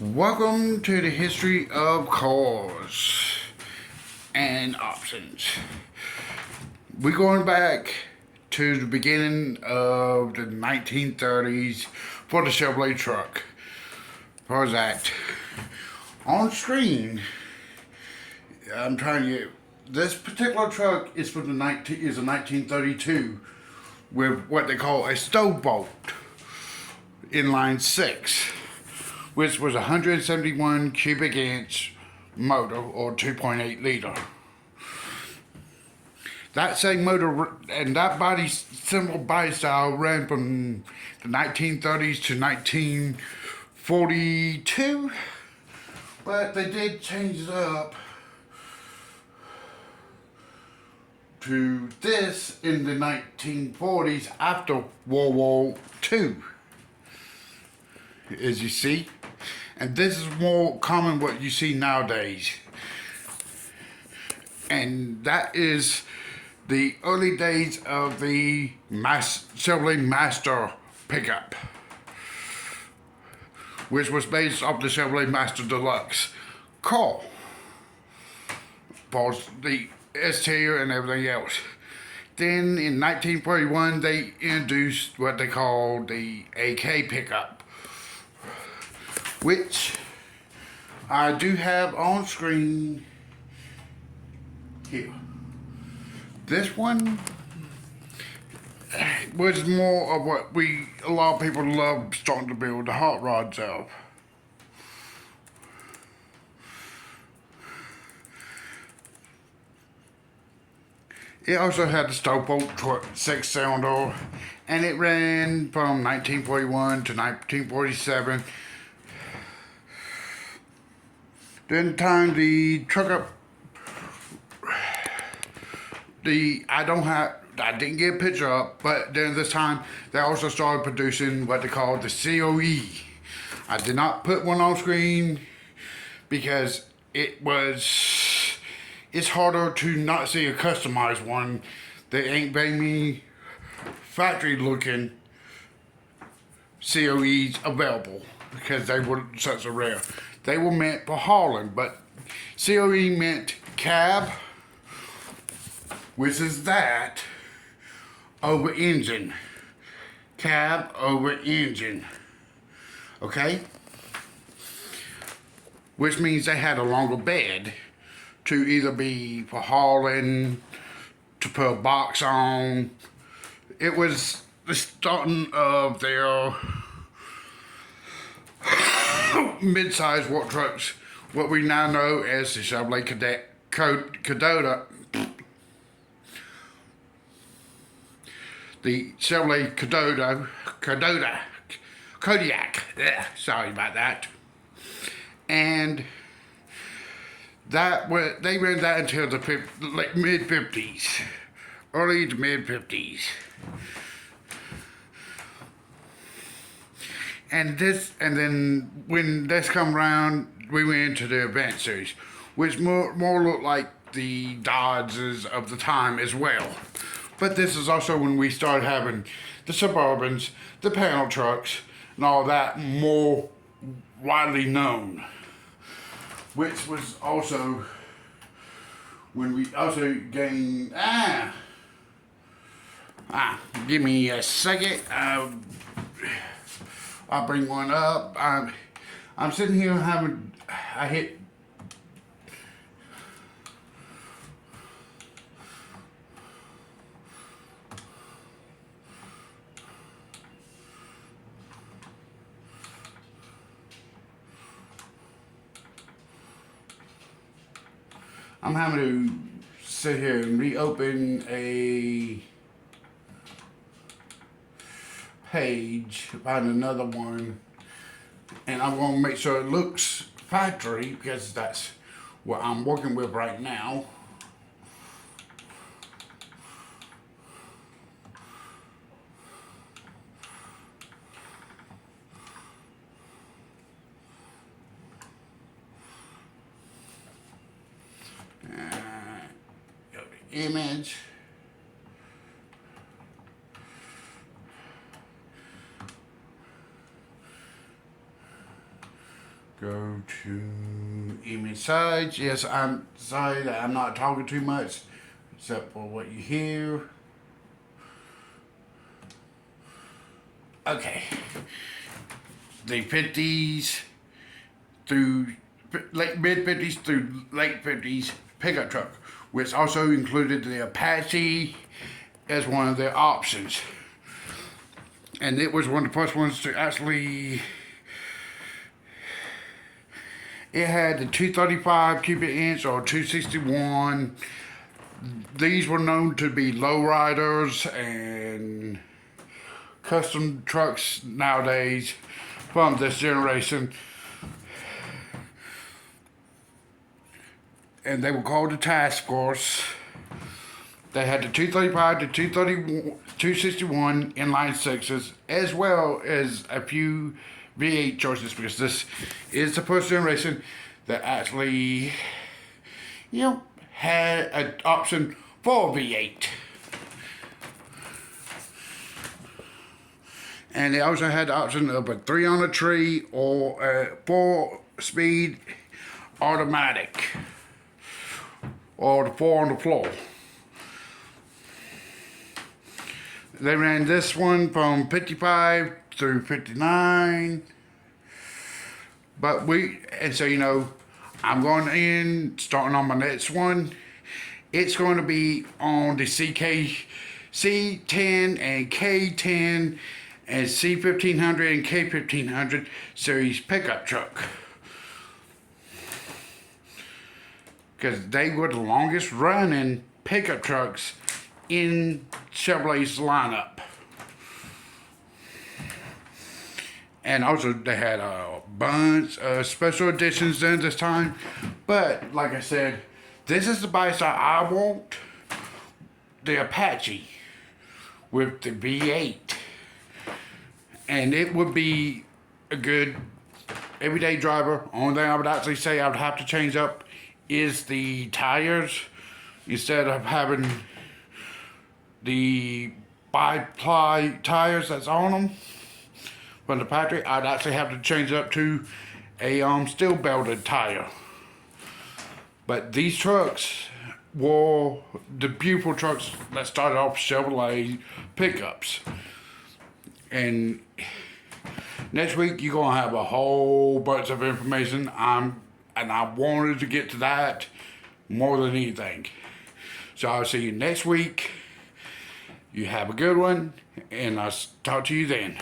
Welcome to the history of cars and options. We're going back to the beginning of the 1930s for the Chevrolet truck. How's that? On screen, I'm trying to get this particular truck is from the 1932 with what they call a stove bolt inline 6, which was a 171 cubic inch motor or 2.8 liter. That same motor and that similar body style ran from the 1930s to 1942, but they did change it up to this in the 1940s after World War II, as you see. And this is more common what you see nowadays. And that is the early days of the Chevrolet Master pickup, which was based off the Chevrolet Master Deluxe car, for the exterior and everything else. Then in 1941 they introduced what they call the AK pickup, which I do have on screen here. This one was more of what a lot of people love starting to build the hot rods of. It also had the Stowbolt 6-cylinder, and it ran from 1941 to 1947. During the time the truck I didn't get a picture up, but during this time they also started producing what they call the COE. I did not put one on screen because it's harder to not see a customized one. They ain't very many factory looking COEs available because they were such a rare. They were meant for hauling, but COE meant cab, which is that over engine. Cab over engine. Okay? Which means they had a longer bed to either be for hauling, to put a box on. It was the starting of their mid-sized work trucks, what we now know as the Chevrolet Cadota. The Chevrolet Kodiak. Yeah, sorry about that. And they ran that until the mid-50s, early to mid-50s. And then when this come around, we went into the Advanced Series, which more looked like the Dodges of the time as well. But this is also when we started having the Suburbans, the panel trucks, and all that more widely known. Which was also when we also gained, give me a second. I'll bring one up. I'm sitting here I'm having to sit here and reopen a page, find another one, and I'm going to make sure it looks factory because that's what I'm working with right now. Image. Go to image size. Yes, I'm sorry that I'm not talking too much, except for what you hear. Okay. The 50s through mid 50s through late 50s pickup truck, which also included the Apache as one of their options. And it was one of the first ones to actually. It had the 235 cubic inch or 261. These were known to be lowriders and custom trucks nowadays from this generation. And they were called the Task Force. They had the 235 to 261 inline sixes, as well as a few V8 choices, because this is the first generation that actually, had an option for V8. And they also had the option of a 3 on a tree or a 4-speed automatic, or the 4 on the floor. They ran this one from 55 through 59. I'm going in, starting on my next one. It's going to be on the C10 and K10 and C1500 and K1500 series pickup truck. Because they were the longest running pickup trucks in Chevrolet's lineup. And also they had a bunch of special editions during this time. But like I said, this is the bike style I want. The Apache with the V8. And it would be a good everyday driver. Only thing I would actually say I would have to change up is the tires. Instead of having the bi-ply tires that's on them from the factory, I'd actually have to change up to a steel belted tire. But these trucks were the beautiful trucks that started off Chevrolet pickups. And next week you're gonna have a whole bunch of information. And I wanted to get to that more than anything. So I'll see you next week. You have a good one, and I'll talk to you then.